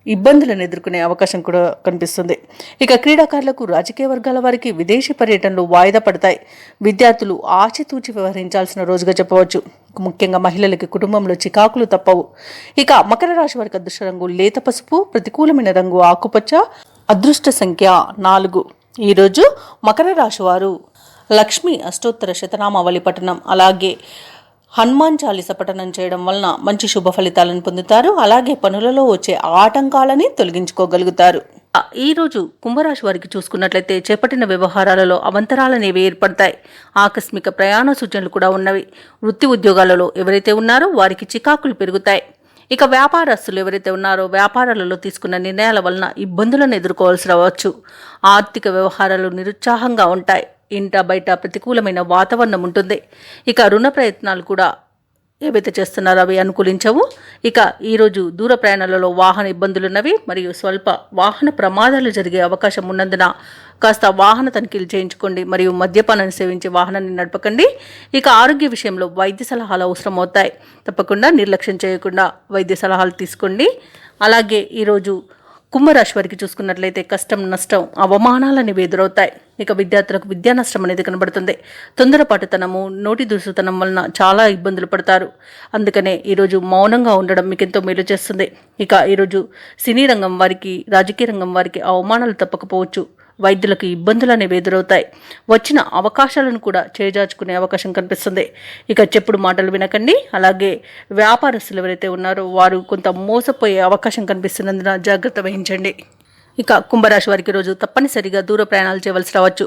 ఇబ్బందులను ఎదుర్కొనే అవకాశం కూడా కనిపిస్తుంది. ఇక క్రీడాకారులకు, రాజకీయ వర్గాల వారికి విదేశీ పర్యటనలు వాయిదా పడతాయి. విద్యార్థులు ఆచితూచి వ్యవహరించాల్సిన రోజుగా చెప్పవచ్చు. ముఖ్యంగా మహిళలకి కుటుంబంలో చికాకులు తప్పవు. ఇక మకర రాశి వారికి అదృష్ట రంగు లేత పసుపు, ప్రతికూలమైన రంగు ఆకుపచ్చ, అదృష్ట సంఖ్య 4. ఈరోజు మకర రాశి వారు లక్ష్మీ అష్టోత్తర శతనామావళి పఠనం అలాగే హనుమాన్ చాలీస పఠనం చేయడం వలన మంచి శుభ ఫలితాలను పొందుతారు. అలాగే పనులలో వచ్చే ఆటంకాలని తొలగించుకోగలుగుతారు. ఈరోజు కుంభరాశి వారికి చూసుకున్నట్లయితే చేపట్టిన వ్యవహారాలలో అవంతరాలనేవి ఏర్పడతాయి. ఆకస్మిక ప్రయాణ సూచనలు కూడా ఉన్నవి. వృత్తి ఉద్యోగాలలో ఎవరైతే ఉన్నారో వారికి చికాకులు పెరుగుతాయి. ఇక వ్యాపారస్తులు ఎవరైతే ఉన్నారో వ్యాపారాలలో తీసుకున్న నిర్ణయాల వలన ఇబ్బందులను ఎదుర్కోవాల్సి రావచ్చు. ఆర్థిక వ్యవహారాలు నిరుత్సాహంగా ఉంటాయి. ఇంట బయట ప్రతికూలమైన వాతావరణం ఉంటుంది. ఇక రుణ ప్రయత్నాలు కూడా ఏవైతే చేస్తున్నారో అవి అనుకూలించవు. ఇక ఈరోజు దూర ప్రయాణాలలో వాహన ఇబ్బందులున్నవి మరియు స్వల్ప వాహన ప్రమాదాలు జరిగే అవకాశం ఉన్నందున కాస్త వాహన తనిఖీలు చేయించుకోండి మరియు మద్యపానాన్ని సేవించి వాహనాన్ని నడపకండి. ఇక ఆరోగ్య విషయంలో వైద్య సలహాలు అవసరం అవుతాయి. తప్పకుండా నిర్లక్ష్యం చేయకుండా వైద్య సలహాలు తీసుకోండి. అలాగే ఈరోజు కుంభరాశి వారికి చూసుకున్నట్లయితే కష్టం, నష్టం, అవమానాలని ఎదురవుతాయి. ఇక విద్యార్థులకు విద్యా నష్టం అనేది కనబడుతుంది. తొందరపాటుతనము, నోటి దురుసుతనం వలన చాలా ఇబ్బందులు పడతారు. అందుకనే ఈరోజు మౌనంగా ఉండడం మీకు ఎంతో మేలు చేస్తుంది. ఇక ఈరోజు సినీ రంగం వారికి, రాజకీయ రంగం వారికి అవమానాలు తప్పకపోవచ్చు. వైద్యులకు ఇబ్బందులు అనేవి ఎదురవుతాయి. వచ్చిన అవకాశాలను కూడా చేజార్చుకునే అవకాశం కనిపిస్తుంది. ఇక చెప్పుడు మాటలు వినకండి. అలాగే వ్యాపారస్తులు ఎవరైతే ఉన్నారో వారు కొంత మోసపోయే అవకాశం కనిపిస్తున్నందున జాగ్రత్త వహించండి. ఇక కుంభరాశి వారికి రోజు తప్పనిసరిగా దూర ప్రయాణాలు చేయవలసి రావచ్చు.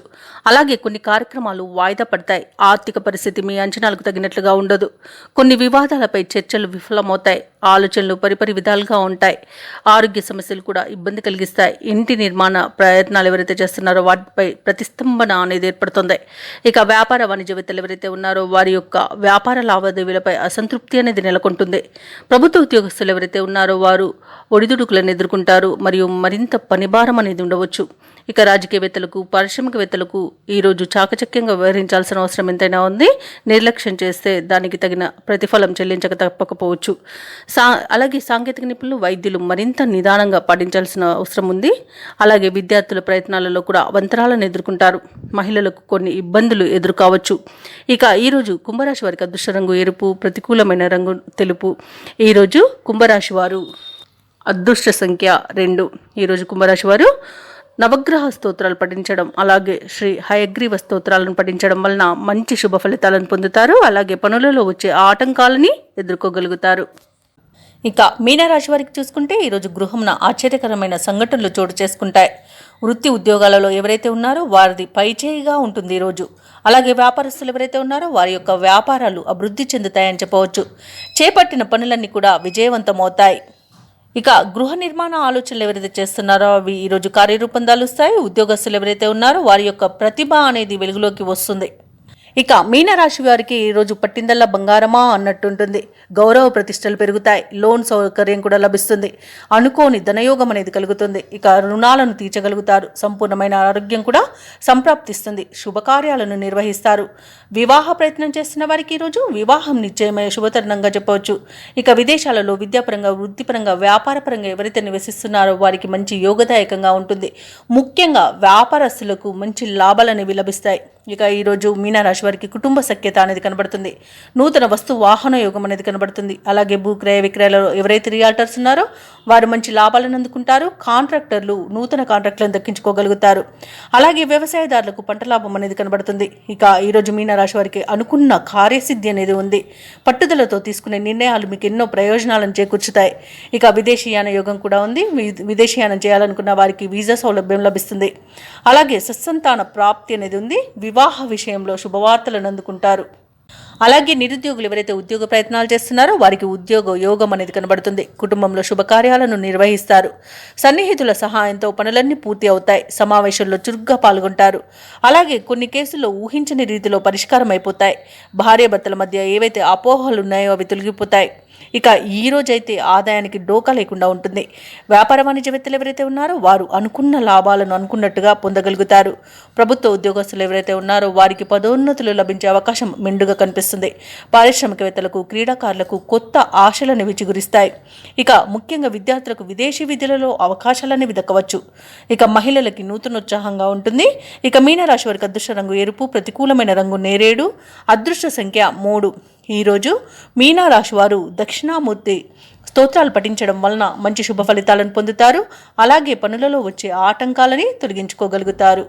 అలాగే కొన్ని కార్యక్రమాలు వాయిదా పడతాయి. ఆర్థిక పరిస్థితి మీ అంచనాలకు తగినట్లుగా ఉండదు. కొన్ని వివాదాలపై చర్చలు విఫలమవుతాయి. ఆలోచనలు పరిపరి విధాలుగా ఉంటాయి. ఆరోగ్య సమస్యలు కూడా ఇబ్బంది కలిగిస్తాయి. ఇంటి నిర్మాణ ప్రయత్నాలు ఎవరైతే చేస్తున్నారో వాటిపై ప్రతిస్తంభన అనేది ఏర్పడుతుంది. ఇక వ్యాపార వాణిజ్యవేత్తలు ఎవరైతే ఉన్నారో వారి యొక్క వ్యాపార లావాదేవీలపై అసంతృప్తి అనేది నెలకొంటుంది. ప్రభుత్వ ఉద్యోగస్తులు ఎవరైతే ఉన్నారో వారు ఒడిదుడుకులను ఎదుర్కొంటారు మరియు మరింత పనిభారం అనేది ఉండవచ్చు. ఇక రాజకీయవేత్తలకు, పారిశ్రామికవేత్తలకు ఈరోజు చాకచక్యంగా వ్యవహరించాల్సిన అవసరం ఎంతైనా ఉంది. నిర్లక్ష్యం చేస్తే దానికి తగిన ప్రతిఫలం చెల్లించక తప్పకపోవచ్చు. అలాగే సాంకేతిక నిపుణులు, వైద్యులు మరింత నిదానంగా పాటించాల్సిన అవసరం ఉంది. అలాగే విద్యార్థుల ప్రయత్నాలలో కూడా అవంతరాలను ఎదుర్కొంటారు. మహిళలకు కొన్ని ఇబ్బందులు ఎదుర్కోవచ్చు. ఇక ఈరోజు కుంభరాశి వారికి అదృష్ట రంగు ఎరుపు, ప్రతికూలమైన రంగు తెలుపు. ఈరోజు కుంభరాశి వారు అదృష్ట సంఖ్య 2. ఈరోజు కుంభరాశి వారు నవగ్రహ స్తోత్రాలు పఠించడం అలాగే శ్రీ హయగ్రీవ స్తోత్రాలను పఠించడం వలన మంచి శుభ ఫలితాలను పొందుతారు. అలాగే పనులలో వచ్చే ఆటంకాలని ఎదుర్కోగలుగుతారు. ఇక మీనరాశి వారికి చూసుకుంటే ఈరోజు గృహంన ఆశ్చర్యకరమైన సంఘటనలు చోటు చేసుకుంటాయి. వృత్తి ఉద్యోగాలలో ఎవరైతే ఉన్నారో వారిది పైచేయిగా ఉంటుంది ఈరోజు. అలాగే వ్యాపారస్తులు ఎవరైతే ఉన్నారో వారి యొక్క వ్యాపారాలు అభివృద్ధి చెందుతాయని చెప్పవచ్చు. చేపట్టిన పనులన్నీ కూడా విజయవంతమవుతాయి. ఇక గృహ నిర్మాణ ఆలోచనలు ఎవరైతే చేస్తున్నారో అవి ఈరోజు కార్యరూపం దాలుస్తాయి. ఉద్యోగస్తులు ఎవరైతే ఉన్నారో వారి యొక్క ప్రతిభ అనేది వెలుగులోకి వస్తుంది. ఇక మీనరాశి వారికి ఈరోజు పట్టిందల్లా బంగారమా అన్నట్టుంటుంది. గౌరవ ప్రతిష్టలు పెరుగుతాయి. లోన్ సౌకర్యం కూడా లభిస్తుంది. అనుకోని ధనయోగం అనేది కలుగుతుంది. ఇక రుణాలను తీర్చగలుగుతారు. సంపూర్ణమైన ఆరోగ్యం కూడా సంప్రాప్తిస్తుంది. శుభకార్యాలను నిర్వహిస్తారు. వివాహ ప్రయత్నం చేస్తున్న వారికి ఈరోజు వివాహం నిశ్చయమయ్యే శుభతరుణంగా చెప్పవచ్చు. ఇక విదేశాలలో విద్యాపరంగా, వృత్తిపరంగా, వ్యాపారపరంగా ఎవరైతే నివసిస్తున్నారో వారికి మంచి యోగదాయకంగా ఉంటుంది. ముఖ్యంగా వ్యాపారస్తులకు మంచి లాభాలు అనేవి లభిస్తాయి. ఇక ఈరోజు మీనరాశి వారికి కుటుంబ సఖ్యత అనేది కనబడుతుంది. నూతన వస్తు వాహన యోగం అనేది కనబడుతుంది. అలాగే భూక్రయ విక్రయాలలో ఎవరైతే రియాల్టర్స్ ఉన్నారో వారు మంచి లాభాలను అందుకుంటారు. కాంట్రాక్టర్లు నూతన కాంట్రాక్టులను దక్కించుకోగలుగుతారు. అలాగే వ్యవసాయదారులకు పంట లాభం అనేది కనబడుతుంది. ఇక ఈరోజు మీనరాశి వారికి అనుకున్న కార్యసిద్ధి అనేది ఉంది. పట్టుదలతో తీసుకునే నిర్ణయాలు మీకు ఎన్నో ప్రయోజనాలను చేకూర్చుతాయి. ఇక విదేశీయాన యోగం కూడా ఉంది. విదేశీయానం చేయాలనుకున్న వారికి వీసా సౌలభ్యం లభిస్తుంది. అలాగే సత్సంతాన ప్రాప్తి అనేది ఉంది. వివాహ విషయంలో శుభవార్తలను అందుకుంటారు. అలాగే నిరుద్యోగులు ఎవరైతే ఉద్యోగ ప్రయత్నాలు చేస్తున్నారో వారికి ఉద్యోగ యోగం అనేది కనబడుతుంది. కుటుంబంలో శుభకార్యాలను నిర్వహిస్తారు. సన్నిహితుల సహాయంతో పనులన్నీ పూర్తి అవుతాయి. సమావేశంలో చురుగ్గా పాల్గొంటారు. అలాగే కొన్ని కేసుల్లో ఊహించని రీతిలో పరిష్కారం అయిపోతాయి. భార్యాభర్తల మధ్య ఏవైతే అపోహలు ఉన్నాయో అవి తొలగిపోతాయి. ఇక ఈ రోజైతే ఆదాయానికి డోకా లేకుండా ఉంటుంది. వ్యాపార వాణిజ్యవేత్తలు ఎవరైతే ఉన్నారో వారు అనుకున్న లాభాలను అనుకున్నట్టుగా పొందగలుగుతారు. ప్రభుత్వ ఉద్యోగస్తులు ఎవరైతే ఉన్నారో వారికి పదోన్నతులు లభించే అవకాశం మెండుగా కనిపిస్తుంది. పారిశ్రామికవేత్తలకు క్రీడాకారులకు కొత్త ఆశలను విచిగురిస్తాయి. ఇక ముఖ్యంగా విద్యార్థులకు విదేశీ విద్యలలో అవకాశాలనేవి దక్కవచ్చు. ఇక మహిళలకి నూతనోత్సాహంగా ఉంటుంది. ఇక మీనరాశి వారికి అదృష్ట రంగు ఎరుపు, ప్రతికూలమైన రంగు నేరేడు, అదృష్ట సంఖ్య 3. ఈరోజు మీనరాశి వారు దక్షిణామూర్తి స్తోత్రాలు పఠించడం వలన మంచి శుభ ఫలితాలను పొందుతారు. అలాగే పనులలో వచ్చే ఆటంకాలని తొలగించుకోగలుగుతారు.